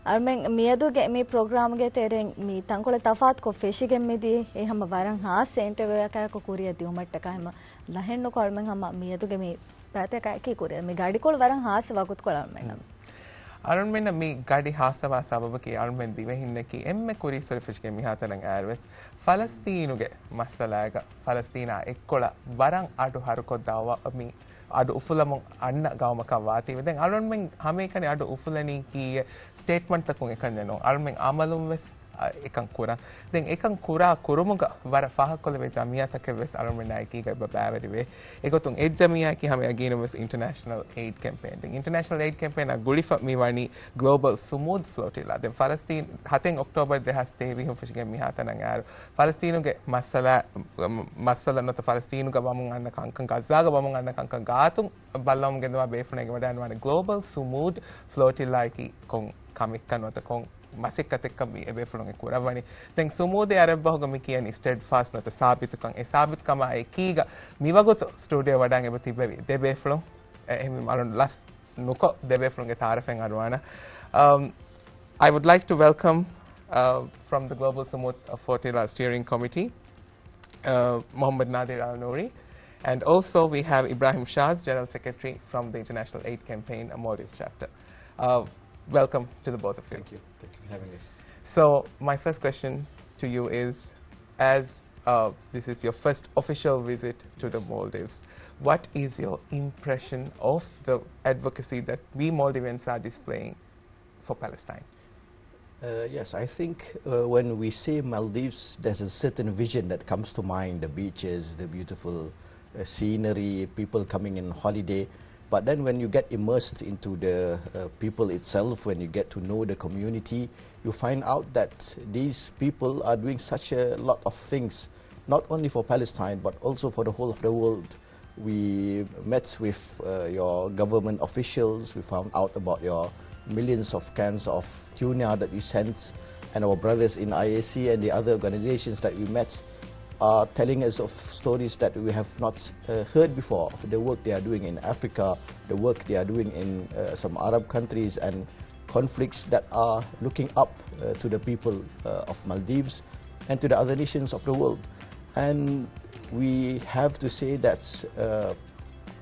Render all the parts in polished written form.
Armeng miyaduge mi program ge tereng mi tankole tafat ko fishigem mi di e hama waran ha interview ka ko kuriya di umatta ka hama lahenno ko armeng hama miyaduge mi prate ka ki kuriya mi gadi kol waran ha se wagut ko armeng Arun menna mi gadi hasava sababaki arun Dhivehi neki emme kuri sorifishge mi hatanan airways Palestinuge masalaga Palestina ekkola waran adu harukoddawa mi adu ufulamun anna gawmaka wati den arun men hame kane adu ufulani ki statement takun ekanno arun men amalum wes ekan kura den ekan kura kurumuga wara fahakolle ve jamia takves arun men naiki ga babaveri ve ekotun ed jamia ki hame agino wes international aid campaign den international aid campaign a gulifa mi wani Global Sumud Flotilla den Palestine haten October de has tevi hum fishge mi hatanan ar Palestinuge masala not Palestinuga bamun anna kankan gazaga bamun anna kankan gatun ballom gendwa befunege wadan wana Global Sumud Flotilla ki kon kamikkan wata kon masikatekka mi ebe fulonge kurawani den sumude arabbahuga mi kiyani steadfast nota sabitukam e sabitkama e kiga miwagoto studio wadan ebe tibbevi debe fulon ehmi malon las nuko debe fulonge tarafen adwana I would like to welcome from the Global Sumud Flotilla Steering Committee Muhammad Nadir Al Nuri, and also we have Ibrahim Shaaz, General Secretary from the International Aid Campaign Maldives chapter. Welcome to the both of you. Thank you. Thank you for having us. So my first question to you is, as this is your first official visit to the Maldives, what is your impression of the advocacy that we Maldivians are displaying for Palestine? Yes, I think when we say Maldives, there's a certain vision that comes to mind, the beaches, the beautiful scenery, people coming in holiday. But then when you get immersed into the people itself, when you get to know the community, you find out that these people are doing such a lot of things, not only for Palestine, but also for the whole of the world. We met with your government officials, we found out about your millions of cans of tuna that you sent, and our brothers in IAC and the other organizations that we met are telling us of stories that we have not heard before, of the work they are doing in Africa, the work they are doing in some Arab countries, and conflicts that are looking up to the people of Maldives and to the other nations of the world. And we have to say that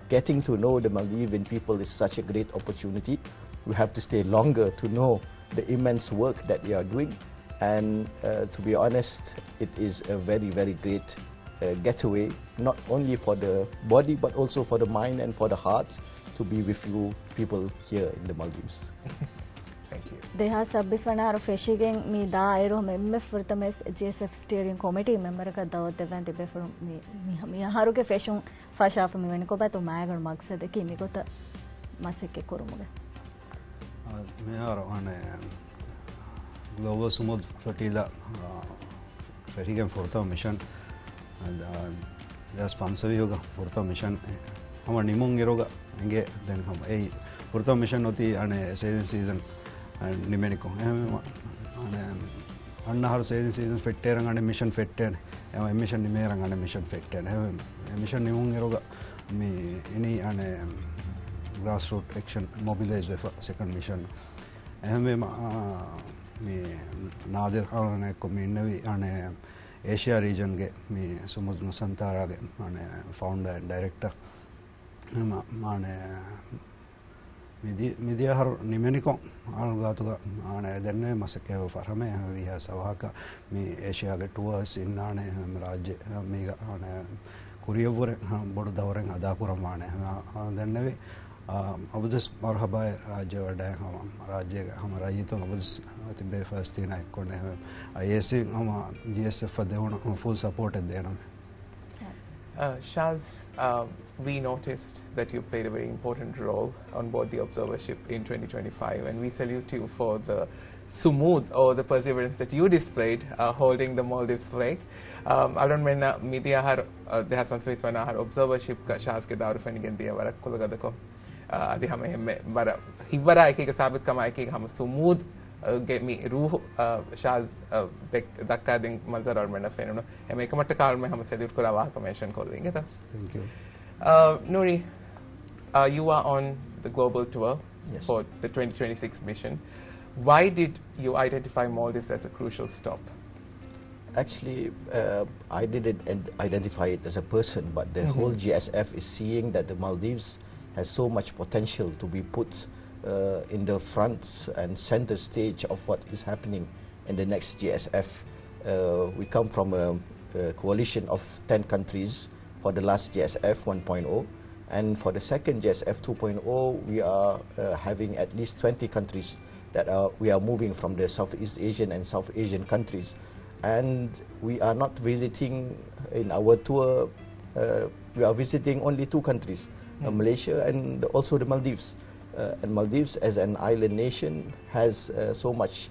getting to know the Maldivian people is such a great opportunity. We have to stay longer to know the immense work that they are doing. And to be honest, it is a very, very great getaway, not only for the body, but also for the mind and for the heart, to be with you people here in the Maldives. Thank you. Deha sabbiswana aro fishing mi da aero me furtames GSF steering committee member ka dawat devan de before mi haru ke fishing fasha mi wen ko ba to mayagar maksad ki mi ko ta maseke korumuge me aro ane Global Sumud Flotilla Ferrigan Forta mission and their sponsor yoga Forta mission Hama Nimung Yoga and get then come a Forta mission oti and sailing season and Nimenico and Anna sailing season fitted and a mission fitted and mission Nimer and a mission fitted a mission Nimung Yoga me any and a grassroots action mobilized with a second mission me Nadir and community and Asia region ge me Sumud Nusantara and founder and director media har Nimenico Algatu and then Masake for Hame we have Savaka me Asia get tours in Nane Raj Mega on Kuriavur Bodavang Adapuramane and then अब this मरहबा राज्य वडा हम राज्य हमारा ये तो अब this तिब्बे first दिन आई कोने हैं ऐसे हम GSF देवना full support है देना Shaz, we noticed that you played a very important role on board the observership in 2025, and we salute you for the sumud or the perseverance that you displayed holding the Maldives flag. I don't mean media har there has one space when har observership ka Shaz ke daru fanigen diya warak kulaga dako. adi hame hemme bara hibara ekeka sabit kama ekeka hama sumud get me ruh Shaz dakka den manzar aur mena fenno hemme ekamatta kaal me hama salute kora wa ka mention kollinge tas. Thank you. Nuri, you are on the global tour yes. for the 2026 mission. Why did you identify Maldives as a crucial stop? Actually, I didn't identify it as a person, but the whole GSF is seeing that the Maldives has so much potential to be put in the front and center stage of what is happening in the next GSF. We come from a coalition of 10 countries for the last GSF 1.0, and for the second GSF 2.0, we are having at least 20 countries that we are moving from the Southeast Asian and South Asian countries. And we are not visiting in our tour, we are visiting only 2 countries, Malaysia and also the Maldives. And Maldives as an island nation has so much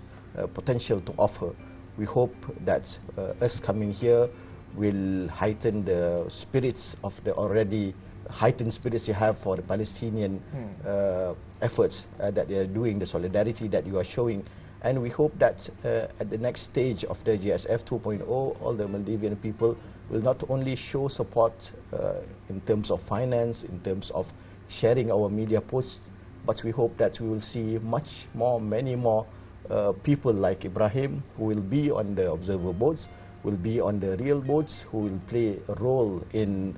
potential to offer. We hope that us coming here will heighten the spirits of the already heightened spirits you have for the Palestinian efforts that they are doing, the solidarity that you are showing. And we hope that at the next stage of the GSF 2.0, all the Maldivian people will not only show support in terms of finance, in terms of sharing our media posts, but we hope that we will see much more, many more people like Ibrahim who will be on the observer boats, will be on the real boats, who will play a role in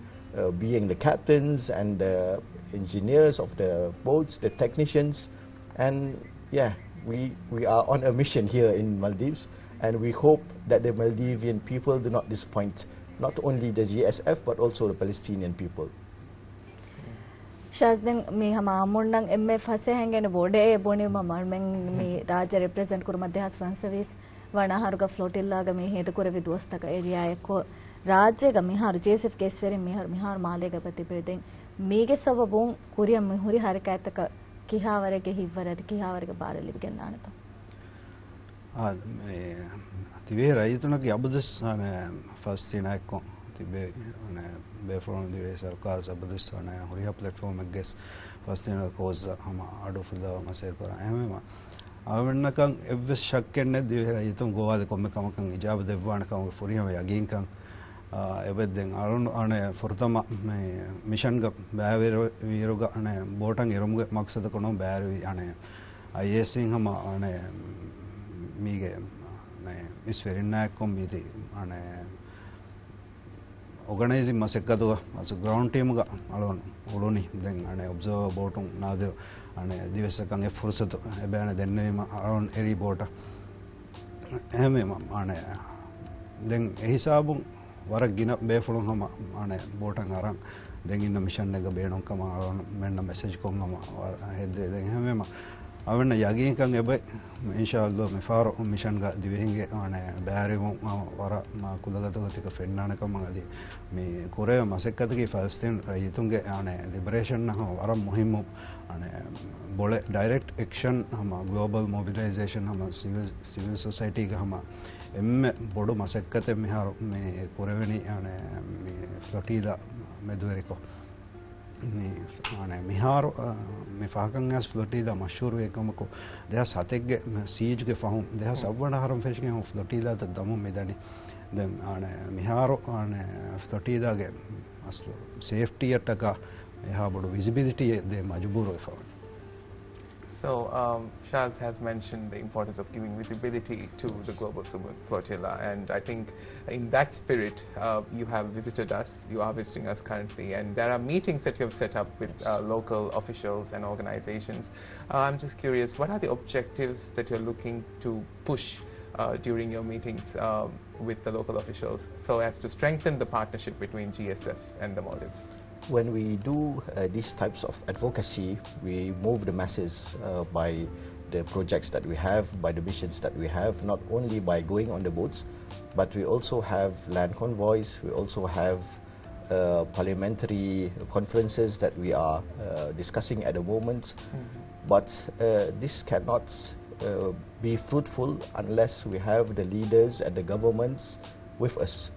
being the captains and the engineers of the boats, the technicians. And yeah, we are on a mission here in Maldives, and we hope that the Maldivian people do not disappoint not only the GSF but also the Palestinian people. Shaaz den me hama amundang MF hase hangene bode bone mamar men me raja represent kur madhyas fan service wana haruga flotilla ga me hedu kore vidostaka area ekko rajya ga me haru GSF keswere me har male ga patipeden mege sababun kuriya me huri harakataka kihawarege hivwarad kihawarege barali gennanato me Dhivehi raytunaki abudus first thing ekko tibbe from Dhivehi sarkar abudus huriya platform guess first thing cause hama adu fulla masekora emema awennakan evves shakkenne Dhivehi raytun goa de komme kamakan ijab devwana kam furiya yagin kan ebedden arun ane furtama me mission ga baavero viruga ane botan erumge maksada kono baari ane ISing hama ane mige ne is very knack kom midi ane organizing masekadu as ground team ga alon uloni den ane observe botum Nadir ane divesakang e fursatu ebane dennema alon eri bota ehme ane den hisabun warak gina befulun hama ane botan aran den inna mission එක බේනොන් කම මෙන්න message කොංගම හෙද්දේ den හැමෙම අවෙන්න යගින් කන් එබ ඉන්ෂාල්ලා මේ ෆාරෝ mission ග දිවෙහිගේ ane බෑරිමු වර මා කුලගතක තික ෆෙන්නාන කම අදී මේ කොරේ මසෙක්කතකේ ෆලස්තීන් රයිතුන්ගේ ane liberation නහ වර මුහිම්මු ane බොල direct action හම global mobilization හම civil society ග හම එම්මෙ බොඩු මසෙක්කතේ මෙහාර මේ කොරෙවෙනි ane මේ flotilla medveriko me ane mihar me fakan as flotilla mashhur ekamako deha sategge siege ge fahum deha sabwana haram feshge hum flotilla ta damu medani den ane mihar ane flotilla ge aslo safety ataka eha bodu visibility de majburo efa. So Shaaz has mentioned the importance of giving visibility to the Global Sumud Flotilla, and I think in that spirit you have visited us, you are visiting us currently, and there are meetings that you have set up with local officials and organizations. I'm just curious, what are the objectives that you're looking to push during your meetings with the local officials so as to strengthen the partnership between GSF and the Maldives? When we do these types of advocacy, we move the masses by the projects that we have, by the missions that we have, not only by going on the boats, but we also have land convoys, we also have parliamentary conferences that we are discussing at the moment. But this cannot be fruitful unless we have the leaders and the governments with us.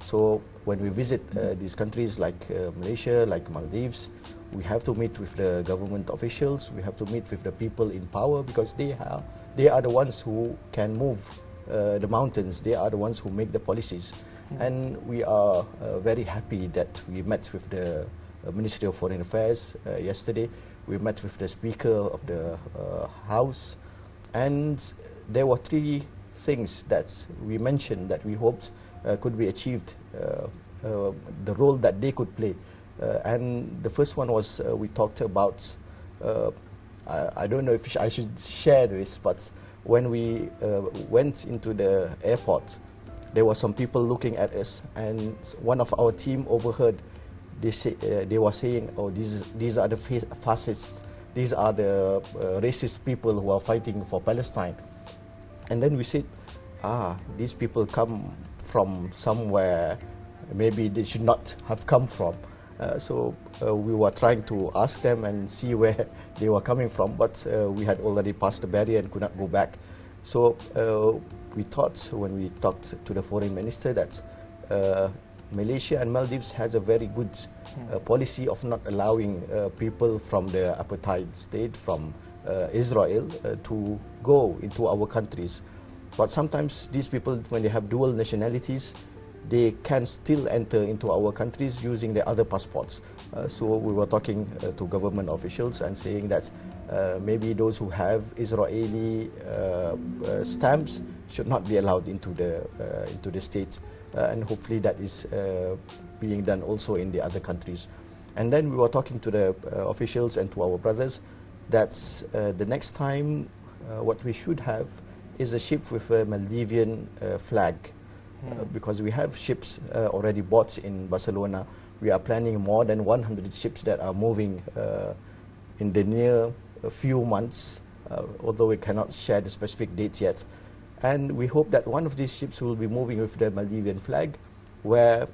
So when we visit these countries like Malaysia, like Maldives, we have to meet with the government officials, we have to meet with the people in power, because they are the ones who can move the mountains, they are the ones who make the policies. And we are very happy that we met with the Ministry of Foreign Affairs yesterday, we met with the Speaker of the House, And there were three things that we mentioned that we hoped could be achieved, the role that they could play. And the first one was we talked about, I don't know if I should share this, but when we went into the airport, there were some people looking at us, and one of our team overheard. They were saying, "Oh, these are the fascists. These are the racist people who are fighting for Palestine." And then we said, these people come from somewhere maybe they should not have come from. So we were trying to ask them and see where they were coming from, but we had already passed the barrier and could not go back. So we thought, when we talked to the foreign minister, that Malaysia and Maldives has a very good policy of not allowing people from the apartheid state, from Israel, to go into our countries. But sometimes these people, when they have dual nationalities, they can still enter into our countries using their other passports. So we were talking to government officials and saying that maybe those who have Israeli stamps should not be allowed into the state, and hopefully that is being done also in the other countries. And then we were talking to the officials and to our brothers that the next time what we should have is a ship with a Maldivian flag. Because we have ships already bought in Barcelona. We are planning more than 100 ships that are moving in the near few months, although we cannot share the specific dates yet. And we hope that one of these ships will be moving with the Maldivian flag, where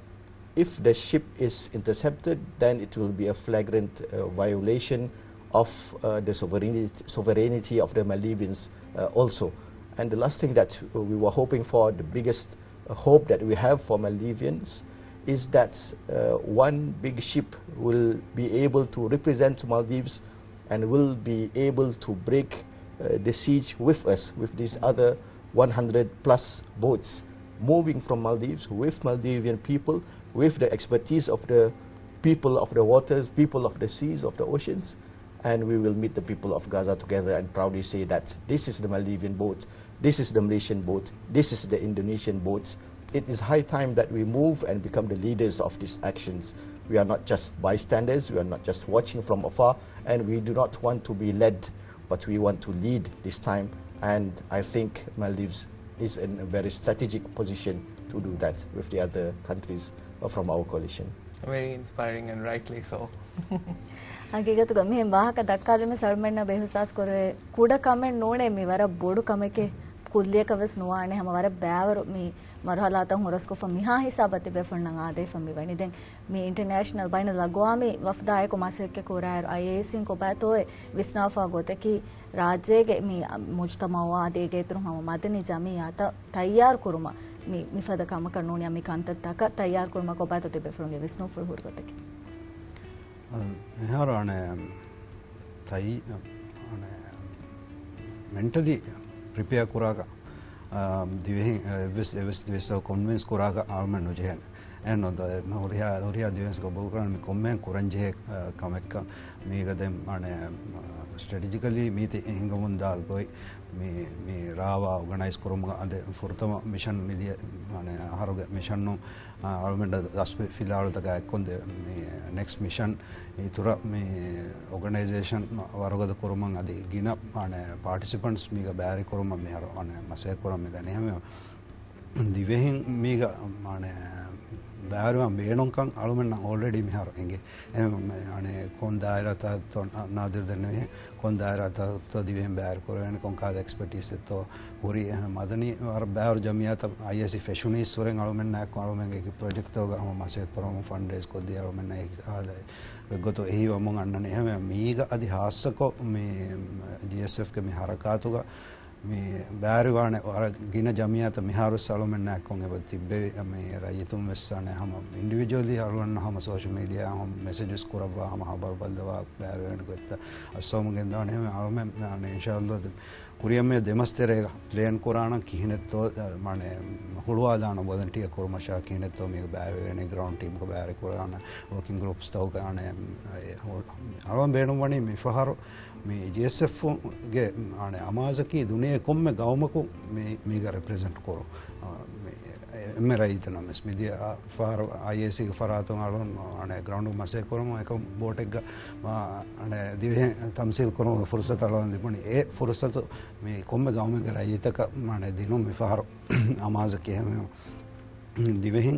if the ship is intercepted, then it will be a flagrant violation of the sovereignty of the Maldivians also. And the last thing that we were hoping for, the biggest hope that we have for Maldivians, is that one big ship will be able to represent Maldives and will be able to break the siege with us, with these other 100 plus boats moving from Maldives with Maldivian people, with the expertise of the people of the waters, people of the seas, of the oceans, and we will meet the people of Gaza together and proudly say that this is the Maldivian boat, this is the Malaysian boat, this is the Indonesian boat. It is high time that we move and become the leaders of these actions. We are not just bystanders, we are not just watching from afar, and we do not want to be led, but we want to lead this time. And I think Maldives is in a very strategic position to do that with the other countries from our coalition. Very inspiring, and rightly so. ಹಕೀಗತುಗ May ವಾಹಕ ದಕ್ಕಾದಮೆ ಸರ್ಮಣ್ಣ ಬೇಹುಸಾಸ್ ಕೊರೆ ಕೂಡ comment ನೋಡೆ ಮಿ ವರ ಬೋಡು ಕಮೆಕೆ ಕುಲ್ಯಕವಸ್ ನುವಾಣೆ ಹಮವರ ಬ್ಯಾವರು ಮಿ ಮರಹಲಾತ ಹುರಸ್ಕೊಫ Miha ಹಿಸಾಬತಿ ಬೆಫಣ್ಣಂಗ ಆದೆ ಫಮ್ಮಿ ಬನಿ then ಮಿ international ಬೈನ ಲಗ್ವಾಮಿ ವಫ್ದಾಯ ಕೊ ಮಾಸೆಕ್ಕೆ ಕೋರಾಯರು ಐಎಸಿನ್ ಕೊ ಬಾತೋಯೆ ವಿಸ್ನಾಫಾ ಗೋತೆ ಕಿ ರಾಜ್ಯಗೆ ಮಿ ಮುಜ್ತಮವಾ ಆದೆಗೆ ತುರು ಹಮ ಮದನಿ ಜಮಿಯಾತ ತಯಾರ್ ಕುರುಮ ಮಿ ಮಿಫದ ಕಮ ಕಣ್ಣೋಣಿ ಮಿ ಕಂತತ್ತಕ ತಯಾರ್ ಕುರುಮ ಕೊ ಬಾತೋತೆ ಬೆಫ್ರಂಗೆ ವಿಸ್ನೋಫುಲ್ ಹುರ್ಗೋತೆಕೆ මෙහාර තයි mentally prepare kuraga Dhivehi වෙස් convince kuraga almen nojen and on the horia divens go bolkan me comment kuranje kamekka mega dem strategically meet hingamunda goi me rawa organize kuruma ade furtama mission media haroga mission no almenda daspe filal taga konde me next mission itura me organization waroga kuruma ade gina participants mega bari kuruma me haro mase kurama dane hame Dhivehi mega බෑරුවම් බේනොන්කන් අලුමෙන් already මෙහර එංගේ අනේ කොන් දායරත Nadir දෙන්නේ කොන් දායරත Dhivehi බෑර කරගෙන කොන් කාද expertise එතෝ හොරි මදනි අර බෑර ජමියාත ISC ෆැෂනිස් සොරෙන් අලුමෙන් නැක් අලුමෙන් එක project එක හම මාසේ කරමු ෆන්ඩ් රේස් කොද්දී අලුමෙන් එක ආදයි ගොතෝ එහි වමන් අන්නනේ හැම මීග අදි හාස්සකෝ මේ GSF के में हरकातुगा මේ බෑරිවානේ අර ගින ජමියාත මිහාරු සලොමෙන් නැක්කොන් එබතිබ්බේ මේ රයිතුම් වෙස්සානේ හැම ඉන්ඩිවිජුවලි හරවන්න හැම සෝෂල් මීඩියා හැම මෙසේජස් කරවා හැම හබර් බල්දවා බෑරිවෙන ගොත්ත අසෝමගෙන් දානේ හැම අලොමෙන් නේ ඉන්ෂාල්ලාහ් ಕುರಿಯಮ್ಮೆ ದೆಮಸ್ತೆರೇಗ ಪ್ಲೇನ್ ಕುರಾಣ ಕಿಹಿನೆತ್ತೋ ಮಾನೆ ಹುಳುವಾದಾಣ volunteer ಕುರ್ಮಶಾ ಕಿಹಿನೆತ್ತೋ ಮೇಗ ಬ್ಯಾರೆ ಗ್ರೌಂಡ್ ಟೀಮ್ ಕೊ ಬ್ಯಾರೆ ಕುರಾಣ ವರ್ಕಿಂಗ್ ಗ್ರೂಪ್ಸ್ ತೋ ಗಾನೆ ಅಳಂ ಬೇಣು ವಣಿ ಮಿಫಹರು ಮಿ GSF ಗೆ ಆನೆ ಅಮಾಜಕಿ ದುನಿಯಾ ಕೊಮ್ಮೆ ಗೌಮಕು ಮೀಗ ರೆಪ್ರೆಸೆಂಟ್ ಕೊರು ಎಮ್ಮೆ ರೈತನ ಮಿಸ್ ಮಿದಿ ಫಾರ್ IAC ಫರಾತು ಆಳಂ ಆನೆ ಗ್ರೌಂಡ್ ಮಸೆ ಕೊರಮ ಏಕ ಬೋಟೆಗ ಆನೆ ದಿವೆ ತಮ್ಸೀಲ್ ಕೊರಮ ಫುರ್ಸತ್ ಆಳಂ ದಿಪಣಿ ಎ ಫುರ್ಸತ್ ಮಿ ಕೊಮ್ಮೆ ಗೌಮೆಗ ರೈತಕ ಮಾನೆ ದಿನು ಮಿಫಹರು ಅಮಾಜಕಿ ಹಮೆ ದಿವೆಹಿಂ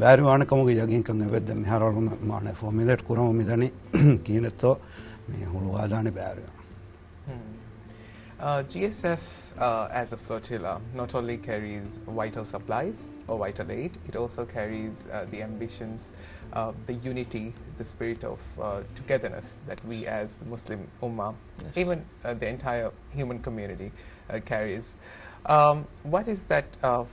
ಬ್ಯಾರಿ ವಾಣಕಮುಗೆ ಯಗಿನ್ ಕಂಗೆ ವೆದ್ದ ಮಿಹಾರಳು ಮಾನೆ ಫಾರ್ಮುಲೇಟ್ ಕೊರಮ ಮಿದನಿ ಕೀನೆತ್ತೋ ಮಿ ಹುಳುವಾದಾನೆ ಬ್ಯಾರಿ GSF as a flotilla not only carries vital supplies or vital aid, it also carries the ambitions, the unity, the spirit of togetherness that we as Muslim Ummah, yes, even the entire human community carries. What is that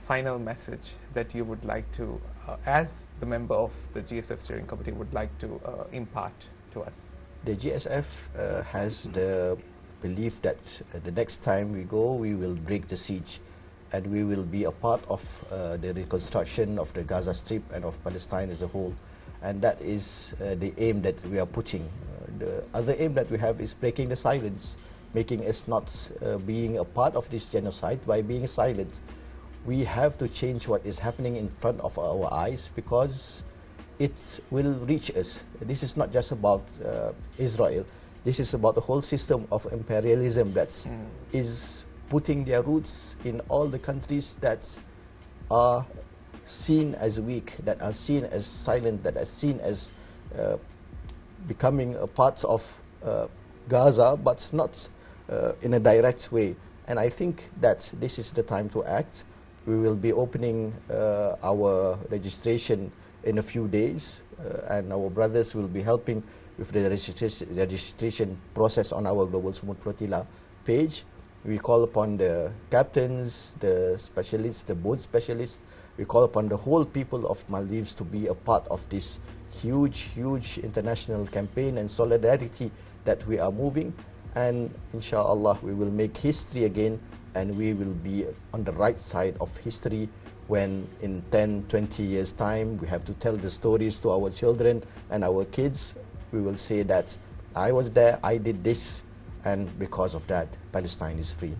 final message that you would like to, as the member of the GSF steering committee, would like to impart to us? The GSF has the belief that the next time we go, we will break the siege and we will be a part of the reconstruction of the Gaza Strip and of Palestine as a whole. And that is the aim that we are putting. The other aim that we have is breaking the silence, making us not being a part of this genocide by being silent. We have to change what is happening in front of our eyes because it will reach us. This is not just about Israel. This is about the whole system of imperialism that is putting their roots in all the countries that are seen as weak, that are seen as silent, that are seen as becoming a part of Gaza, but not in a direct way. And I think that this is the time to act. We will be opening our registration in a few days, and our brothers will be helping with the registration process on our Global Sumud Flotilla page. We call upon the captains, the specialists, the boat specialists. We call upon the whole people of Maldives to be a part of this huge international campaign and solidarity that we are moving. And inshallah, we will make history again, and we will be on the right side of history when in 10-20 years time we have to tell the stories to our children and our kids. We will say that I was there, I did this, and because of that, Palestine is free.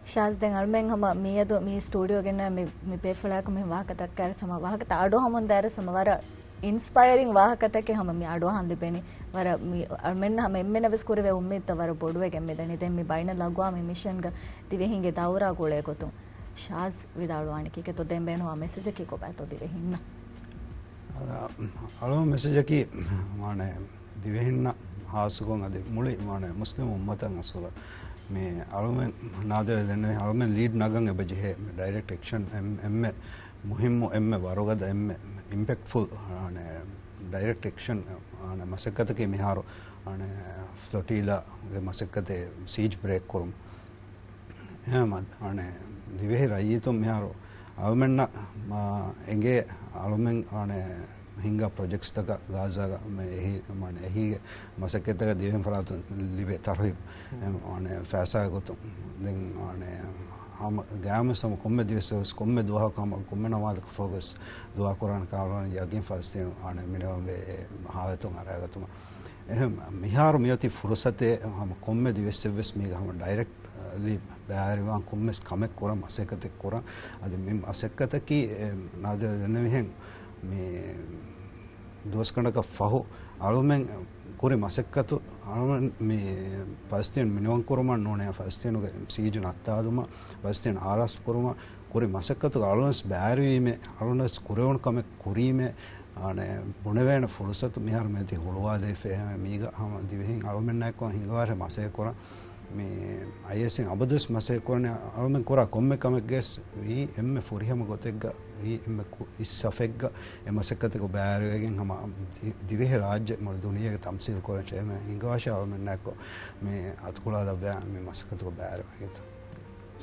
Shaaz den almen hama miyadu mi studio genna mi pefala ko mi wahakata kar sama wahakata ado hamon dara samawara inspiring wahakata ke hama mi ado hande beni wara mi almen hama emmena ves kurve ummita wara boduwe gemme deni den mi baina lagwa mi mission ga divehinge daura gole kotum Shaaz vidalu aniki ke to den beno a message ki ko ba to divehinna ಅಳೋ ಮೆಸೇಜಕಿ ಮಾನೆ ದಿವೆಹಿನ್ನ ಹಾಸುಗೋಂಗ್ ಅದೇ ಮುಳಿ ಮಾನೆ ಮುಸ್ಲಿಮ್ ಉಮ್ಮತಂಗ್ ಅಸುಗ ಮೇ ಅಳುಮೆ ನಾದರ್ ದೆನೆ ಅಳುಮೆ ಲೀಡ್ ನಗಂಗ್ ಬಜೆ ಡೈರೆಕ್ಟ್ ಆಕ್ಷನ್ ಎಮ್ಮೆ ಮುಹಿಮ್ಮು ಎಮ್ಮೆ ವರೋಗದ ಎಮ್ಮೆ ಇಂಪ್ಯಾಕ್ಟ್ಫುಲ್ ಆನೆ ಡೈರೆಕ್ಟ್ ಆಕ್ಷನ್ ಆನೆ ಮಸಕ್ಕತಕ್ಕೆ ಮಿಹಾರು ಆನೆ ಫ್ಲೋಟಿಲಾ ಮಸಕ್ಕತೆ ಸೀಜ್ ಬ್ರೇಕ್ ಕೊರಂ ಎಹಮದ್ ಆನೆ ದಿವೆಹಿ ರೈಯಿತು ಮಿಹಾರು ಅಳುಮೆನ್ನ ಎಂಗೆ ಅಳುಮೆಂಗ್ ಆನೆ ಹಿಂಗ ಪ್ರಾಜೆಕ್ಟ್ಸ್ ತಕ ಗಾಜಾಗ ಎಹಿ ಮಾನೆ ಎಹಿಗೆ ಮಸಕ್ಕೆತಗ ದಿವೆಂ ಫರಾತು ಲಿಬೆ ತರ್ಹಿಬ್ ಆನೆ ಫಾಸಾ ಗೊತ್ತು ದೆನ್ ಆನೆ ಹಮ ಗಾಮ ಸಮ ಕೊಮ್ಮೆ ದಿವಸ ಕೊಮ್ಮೆ ದುಆ ಕಮ ಕೊಮ್ಮೆ ನಮಾದ ಫೋಕಸ್ ದುಆ ಕುರಾನ್ ಕಾಲನ ಯಗಿನ್ ಫಾಸ್ತಿನ ಆನೆ ಮಿನವೆ ಹಾವತು ಅರಾಗತು එහෙම මිහාරු මියති ෆුරසතේ හම කොම්මෙ දිවෙස්සෙවස් මේක හම ඩයිරෙක්ට් ලි බෑරිවාන් කොම්මස් කමෙක් කොර මසෙකතෙක් කොර අද මෙ අසෙක්කතකි නාද දනවිහෙන් මේ දොස්කණක ෆහු අලුමෙන් කුරි මසෙක්කතු අලුමෙන් මේ පස්තියන් මිනවන් කොරමන් නෝනේ පස්තියනුගේ සීජු නත්තාදුම පස්තියන් ආරස් කොරම කුරි මසෙක්කතු අලුනස් බෑරිවීමේ අලුනස් කුරවණ කමෙක් කුරීමේ ಆನೆ ಬುಣವೇಣ ಫುರ್ಸತ್ ಮಿಹಾರ್ ಮೇತಿ ಹುಳುವಾದೆ ಫೆಹಮೆ ಮೀಗ ಹಮ ದಿವೆಹಿಂ ಅಳುಮೆನ್ನೈಕೊ ಹಿಂಗವಾರೆ ಮಸೆ ಕೊರ ಮಿ ಐಎಸ್ಎಂ ಅಬದುಸ್ ಮಸೆ ಕೊರನೆ ಅಳುಮೆನ್ ಕೊರ ಕೊಮ್ಮೆ ಕಮೆಗೆಸ್ ವಿ ಎಮ್ಮೆ ಫುರಿಹಮ ಗೊತೆಗ್ಗ ವಿ ಎಮ್ಮೆ ಇಸ್ಸಫೆಗ್ಗ ಎಮಸೆಕತೆ ಕೊ ಬ್ಯಾರೆಗೆನ್ ಹಮ ದಿವೆಹಿ ರಾಜ್ಯ ಮಳ ದುನಿಯಾಗೆ ತಮ್ಸೀಲ್ ಕೊರ ಚೆಮೆ ಹಿಂಗವಾಶ ಅಳುಮೆನ್ನೈಕೊ ಮಿ ಅತ್ಕುಳಾದ ಬ್ಯಾ ಮಿ ಮಸೆಕತೆ ಕೊ ಬ್ಯಾರೆ ಆಗಿತ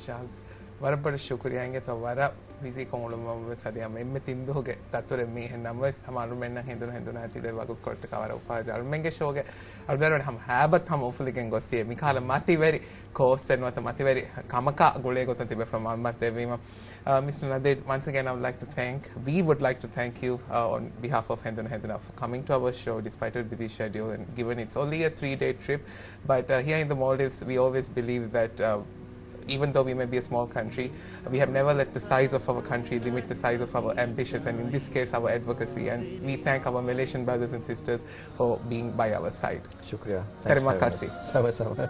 ಶಾಜ್ ವರಬಡ ಶುಕ್ರಿಯಾಂಗೆ ತವರ busy kongulum sadia memme tinduge tature me hennamas hamaru menna hen'dhunaa tide wagut korte kawara upaja menge shoge alberon ham habat ham ufuligen gosie mikala mati very course and what mati very kamaka gole gotan tibe from almatte vima. Mr. Nadir, once again, we would like to thank you on behalf of hen'dhunaa for coming to our show despite your busy schedule and given it's only a 3-day trip. But here in the Maldives, we always believe that even though we may be a small country, we have never let the size of our country limit the size of our ambitions and in this case, our advocacy. And we thank our Malaysian brothers and sisters for being by our side. Shukriya. Terima kasih. Sama-sama.